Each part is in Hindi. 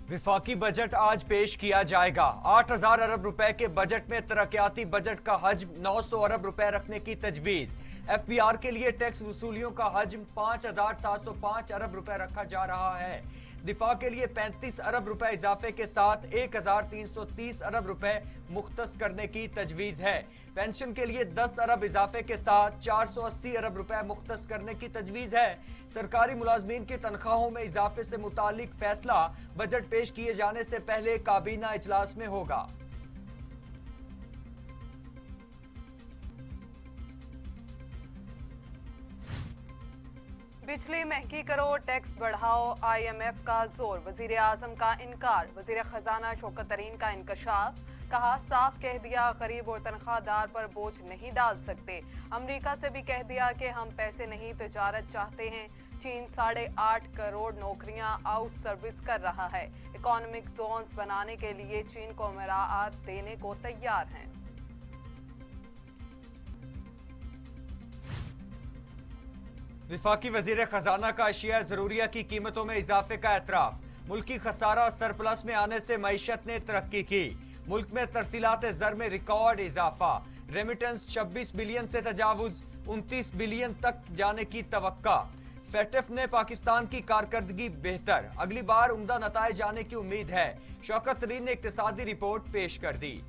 विफाकी बजट आज पेश किया जाएगा। 8,000 अरब रुपए के बजट में तरक्याती बजट का हज्म 900 अरब रुपए रखने की तजवीज। एफपीआर के लिए टैक्स वसूलियों का हज्म 5,705 अरब रुपए रखा जा रहा है। दिफा के लिए 35 अरब रुपए इजाफे के साथ 1,330 अरब रुपए मुख्तस करने की तजवीज है। पेंशन के लिए 10 अरब इजाफे के साथ 480 अरब रुपए मुख्तस करने की तजवीज है। सरकारी मुलाजमीन की तनख्वाहों में इजाफे से मुतालिक फैसला बजट पेश किए जाने से पहले काबीना इजलास में होगा। बिजली महंगी करो, टैक्स बढ़ाओ, IMF का जोर, वजीर आजम का इनकार, वजीर खजाना शौकत तरीन का इंकशाफ, कहा साफ कह दिया गरीब और तनख्वाहदार पर बोझ नहीं डाल सकते। अमेरिका से भी कह दिया कि हम पैसे नहीं तजारत चाहते हैं। चीन 8.5 करोड़ नौकरियां आउट सर्विस कर रहा है। इकोनॉमिक जोन्स बनाने के लिए चीन को मराआत देने को तैयार हैं। विफाकी वजीर खजाना का अशिया जरूरिया की कीमतों में इजाफे का एतराफ। मुल्की खसारा सरप्लस में आने से मईशत ने तरक्की की। मुल्क में तरसीलात ज़र में रिकॉर्ड इजाफा। रेमिटेंस 26 बिलियन से तजावुज 29 बिलियन तक जाने की तवक्का। फेटेफ ने पाकिस्तान की कारकर्दगी बेहतर, अगली बार उम्दा नताइज आने की उम्मीद है। शौकत तरीन ने इक्तिसादी रिपोर्ट पेश कर दी।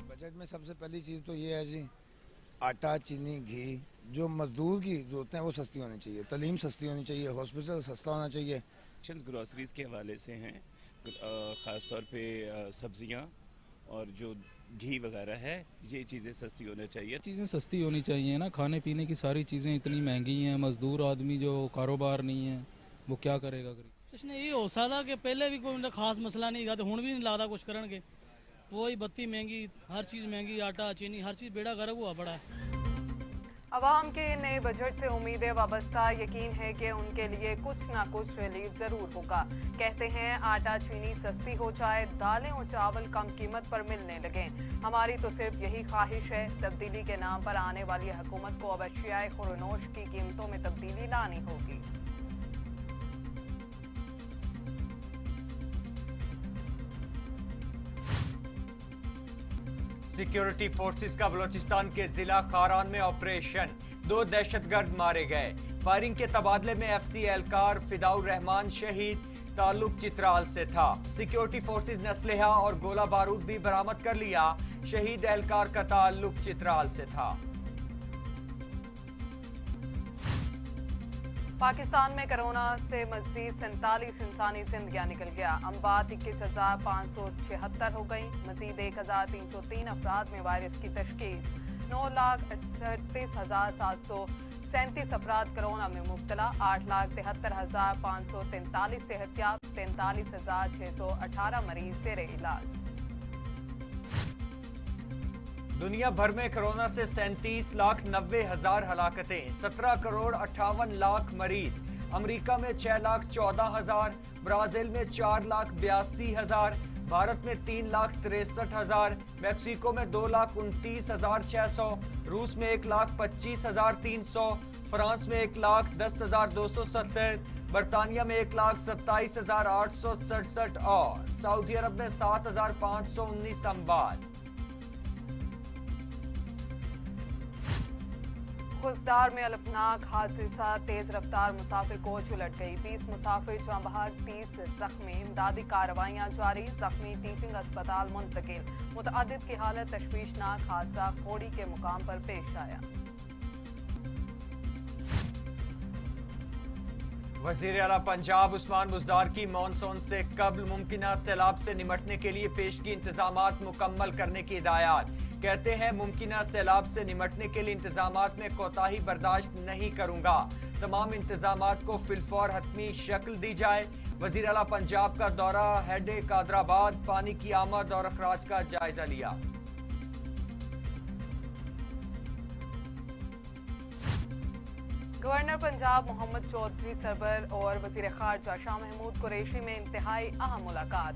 बजट में सबसे पहली चीज तो ये है जी, आटा, चीनी, घी, जो मजदूर की जरूरतें हैं वो सस्ती होनी चाहिए। तालीम सस्ती होनी चाहिए, हॉस्पिटल सस्ता होना चाहिए। ग्रोसरीज के हवाले से हैं, ख़ास तौर पे सब्जियां और जो घी वगैरह है, ये चीज़ें सस्ती होनी चाहिए। चीज़ें सस्ती होनी चाहिए ना, खाने पीने की सारी चीज़ें इतनी महंगी हैं। मजदूर आदमी जो कारोबार नहीं है वो क्या करेगा? कुछ नहीं हो सकता कि पहले भी कोई खास मसला नहीं था, तो हुण भी नहीं लगता कुछ करनगे। वही बत्ती महंगी, हर चीज़ महंगी, आटा चीनी हर चीज़ बेड़ा गर्क हुआ पड़ा है। अवाम के नए बजट से उम्मीदें वाबस्ता, यकीन है कि उनके लिए कुछ ना कुछ रिलीफ जरूर होगा। कहते हैं आटा चीनी सस्ती हो जाए, दालें और चावल कम कीमत पर मिलने लगे। हमारी तो सिर्फ यही ख्वाहिश है, तब्दीली के नाम पर आने वाली हुकूमत को अब अशियाए खुरनोश की कीमतों में तब्दीली लानी होगी। सिक्योरिटी फोर्सेस का बलोचिस्तान के जिला खारान में ऑपरेशन, 2 दहशतगर्द मारे गए। फायरिंग के तबादले में FC एहलकार फिदाउर रहमान शहीद, ताल्लुक चित्राल से था। सिक्योरिटी फोर्सेस ने असलहा और गोला बारूद भी बरामद कर लिया। शहीद एहलकार का ताल्लुक चित्राल से था। पाकिस्तान में कोरोना से मजीद 47 इंसानी जिंदगियां निकल गया। अम्बात 21,576 हो गई। मजीद 1,303 अफराद में वायरस की तशखीस। 9,38,737 अफराद कोरोना में मुब्तला। 8,73,543 सेहतयाब। 43,618 मरीज जेर इलाज। दुनिया भर में कोरोना से 37,90,000 हलाकतें, 17 करोड़ 58 लाख मरीज। अमेरिका में 6,14,000, ब्राजील में 4,82,000, भारत में 3,63,000, मैक्सिको में 2,29,600, रूस में 1,25,300, फ्रांस में 1,10,270, बरतानिया में 1,27,867 और सऊदी अरब में 7,519 अमवात। खुजदार में अलफनाक हादसा, तेज रफ्तार मुसाफिर कोच उलट गई। 20 मुसाफिर जहां बहाक, 30 जख्मी। इमदादी कार्रवाइयां जारी, जख्मी टीचिंग अस्पताल मुंतकिल। मुतअद्दिद की हालत तशवीशनाक हादसा खोड़ी के मुकाम पर पेश आया। वजीर आला पंजाब उस्मान बुज़दार की मॉनसून से कबल मुमकिना सैलाब से निमटने के लिए पेशगी इंतजामात मुकम्मल करने की हिदायत। कहते हैं मुमकिना सैलाब से निमटने के लिए इंतजामात में कोताही बर्दाश्त नहीं करूंगा। तमाम इंतजामात को फिलफौर हतमी शक्ल दी जाए। वजीर आला पंजाब का दौरा, हेड कादराबाद पानी की आमद और अखराज का जायजा लिया। गवर्नर पंजाब मोहम्मद चौधरी सरवर और वजीर खारजा शाह महमूद कुरैशी में इंतहाई अहम मुलाकात।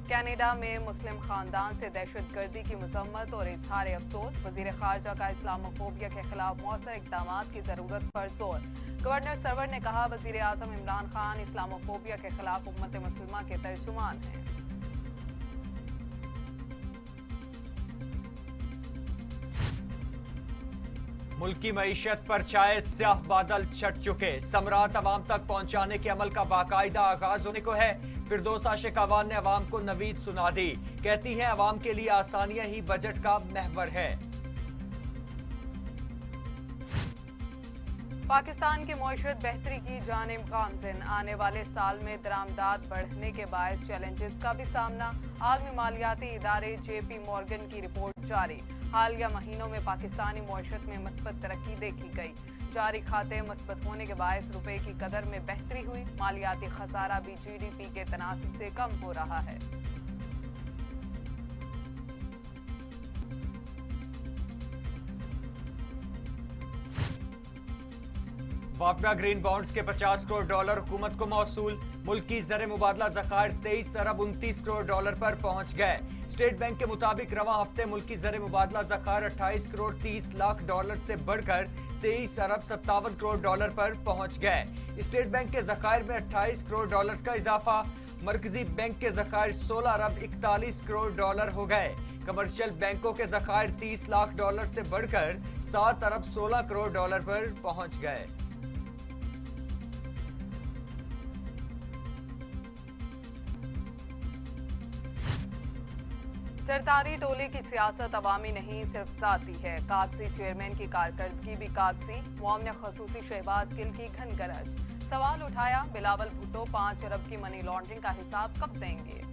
कनाडा में मुस्लिम खानदान से दहशतगर्दी की मजम्मत और इजहार अफसोस। वजीर खारजा का इस्लामोफोबिया के खिलाफ मौसर इकदाम की जरूरत पर जोर। गवर्नर सरवर ने कहा, वजीर आजम इमरान खान इस्लामोफोबिया के खिलाफ उम्मत मुस्लिमा के तर्जुमान हैं। मुल्क की मईशत पर छाए स्याह बादल छट चुके, समरात अवाम तक पहुंचाने के अमल का बाकायदा आगाज होने को है। फिरदौस आशिक अवान ने अवाम को नवीद सुना दी, कहती हैं अवाम के लिए आसानियां ही बजट का महवर है। पाकिस्तान की मईशत बेहतरी की जानिब गामज़िन, आने वाले साल में दरामदात बढ़ने के बायस चैलेंजेस का भी सामना। आलमी मालियाती इदारे JP मॉर्गन की रिपोर्ट जारी, हालिया महीनों में पाकिस्तानी मईशत में मस्बत तरक्की देखी गई। जारी खाते मस्बत होने के बायस रुपए की कदर में बेहतरी हुई। मालियाती खसारा भी GDP के तनासब से कम हो रहा है। वापडा ग्रीन बॉन्ड्स के $50 करोड़ हुकूमत को मौसूल। मुल्क की ज़र मुबादला ज़खायर 23 अरब 29 करोड़ डॉलर पर पहुंच गए। स्टेट बैंक के मुताबिक रवां हफ्ते मुल्क की ज़र मुबादला ज़खायर 28 करोड़ 30 लाख डॉलर से बढ़कर 23 अरब 57 करोड़ डॉलर पर पहुंच गए। स्टेट बैंक के ज़खायर में 28 करोड़ डॉलर का इजाफा। मरकजी बैंक के ज़खायर 16 अरब 41 करोड़ डॉलर हो गए। कमर्शियल बैंकों के ज़खायर 30 लाख डॉलर से बढ़कर 7 अरब 16 करोड़ डॉलर पर पहुंच गए। सरदारी टोले की सियासत अवामी नहीं, सिर्फ ज़ाती है। कागजी चेयरमैन की कारकर्दगी भी कागजी। मुआवना खसूसी शहबाज गिल की घन गरज। सवाल उठाया, बिलावल भुट्टो 5 अरब की मनी लॉन्ड्रिंग का हिसाब कब देंगे?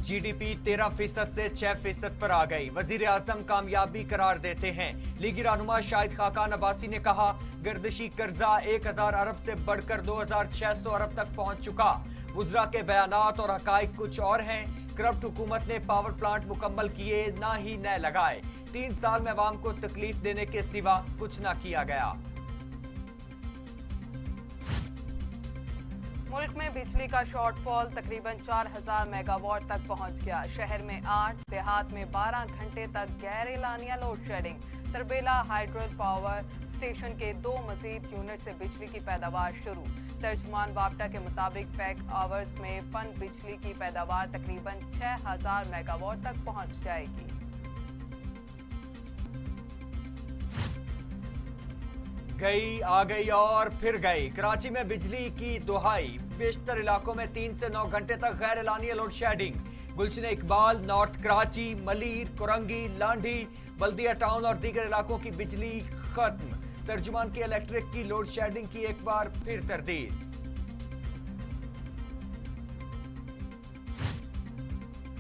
GDP 13% से 6% पर आ गई, वजीर आजम कामयाबी करार देते हैं। लीगी रहनुमा शाहिद खाकान अब्बासी ने कहा, गर्दिशी कर्जा 1000 अरब से बढ़कर 2600 अरब तक पहुंच चुका। वुज़रा के बयानात और हकाइक कुछ और हैं। करप्ट हुकूमत ने पावर प्लांट मुकम्मल किए, ना ही नए लगाए। 3 साल में अवाम को तकलीफ देने के सिवा कुछ ना किया गया। मुल्क में बिजली का शॉर्टफॉल तकरीबन 4000 मेगावाट तक पहुंच गया। शहर में 8, देहात में 12 घंटे तक गैर एलानिया load shedding. Tarbela hydro power station के 2 मजीद यूनिट से बिजली की पैदावार शुरू। तर्जुमान वापडा के मुताबिक पैक आवर्स में फन बिजली की पैदावार तकरीबन 6000 मेगावाट तक पहुंच जाएगी। गई आ गई और फिर गई। कराची में बिजली की दुहाई, बेशतर इलाकों में 3 से 9 घंटे तक गैर एलानिया लोड शेडिंग। गुलशन इकबाल, नॉर्थ कराची, मलीर, कुरंगी, लांडी, बल्दिया टाउन और दीगर इलाकों की बिजली खत्म। तर्जुमान की इलेक्ट्रिक की लोड शेडिंग की एक बार फिर तरदीद।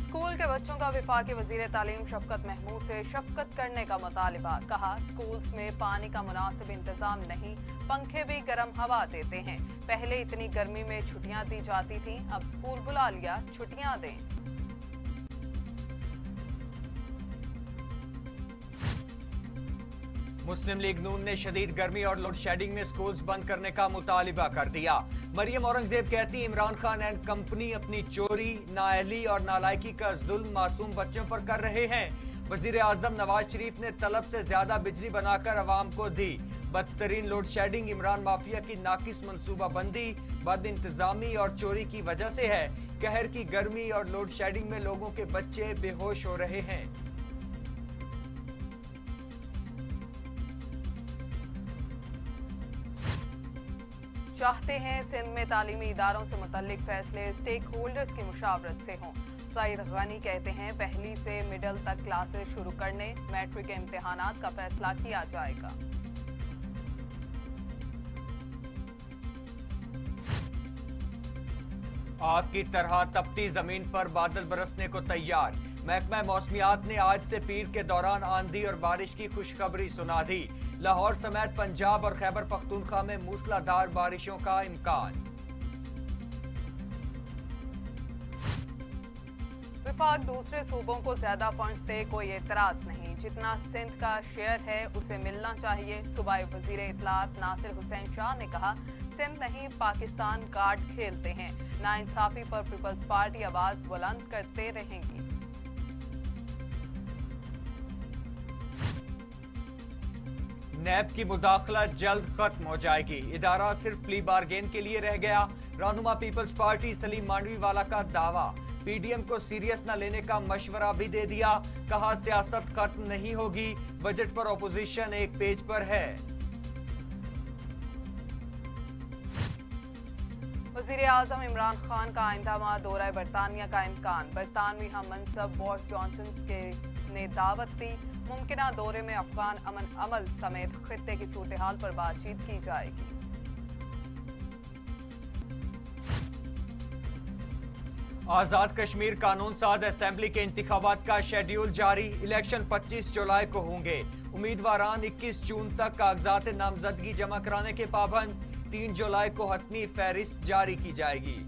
स्कूल के बच्चों का विफाकी वजीर तालीम शफकत महमूद से शफकत करने का मुतालिबा। कहा, स्कूल्स में पानी का मुनासिब इंतजाम नहीं, पंखे भी गर्म हवा देते हैं। पहले इतनी गर्मी में छुट्टियां दी जाती थीं, अब स्कूल बुला लिया, छुट्टियां दें। मुस्लिम लीग नून ने शदीद गर्मी और लोड शेडिंग में स्कूल्स बंद करने का मुतालिबा कर दिया। मरियम औरंगजेब कहती, इमरान खान एंड कंपनी अपनी चोरी, नाअहली और नालायकी का जुल्म मासूम बच्चों पर कर रहे हैं। वजीर आजम नवाज शरीफ ने तलब से ज्यादा बिजली बनाकर अवाम को दी। बदतरीन लोड शेडिंग इमरान माफिया की नाकिस मनसूबाबंदी, बद इंतजामी और चोरी की वजह से है। कहर की गर्मी और लोड शेडिंग में लोगों के बच्चे बेहोश हो रहे हैं। चाहते हैं सिंध में तालीमी इदारों से मुतल्लिक फैसले स्टेक होल्डर्स की मुशावरत से हों। सईद गनी कहते हैं, पहली से मिडल तक क्लासेस शुरू करने, मैट्रिक के इम्तिहानात का फैसला किया जाएगा। आग की तरह तपती जमीन पर बादल बरसने को तैयार। महकमा मौसमियात ने आज से पीर के दौरान आंधी और बारिश की खुशखबरी सुना दी। लाहौर समेत पंजाब और खैबर पख्तूनख्वा में मूसलाधार बारिशों का इम्कान। विफाक दूसरे सूबों को ज्यादा फंड्स दे, कोई एतराज नहीं। जितना सिंध का शेयर है उसे मिलना चाहिए। सूबाई वजीर इत्तलात नासिर हुसैन शाह ने कहा, सिंध नहीं पाकिस्तान कार्ड खेलते हैं। नाइंसाफी पर पीपल्स पार्टी आवाज बुलंद करते रहेंगी। नैब की मुदाखलत जल्द खत्म हो जाएगी। इदारा सिर्फ प्ली बारगेन के लिए रह गया। रहनुमा पीपल्स पार्टी सलीम मांडवीवाला का दावा। पीडीएम को सीरियस न लेने का मशवरा भी दे दिया। कहा सियासत खत्म नहीं होगी, बजट पर ऑपोजिशन एक पेज पर है। वज़ीर आज़म इमरान खान का आइंदा माह दौरा बरतानिया का इम्कान। बरतानवी हम मनसब बोरिस जॉनसन ने दावत दी। मुमकिना दौरे में अफगान अमन अमल समेत खित्ते की सूरत हाल पर बातचीत की जाएगी। आजाद कश्मीर कानून साज असेंबली के इंतखाबात का शेड्यूल जारी। इलेक्शन 25 जुलाई को होंगे। उम्मीदवारान 21 जून तक कागजात नामजदगी जमा कराने के पाबंद। 3 जुलाई को हतमी फहरिस्त जारी की जाएगी।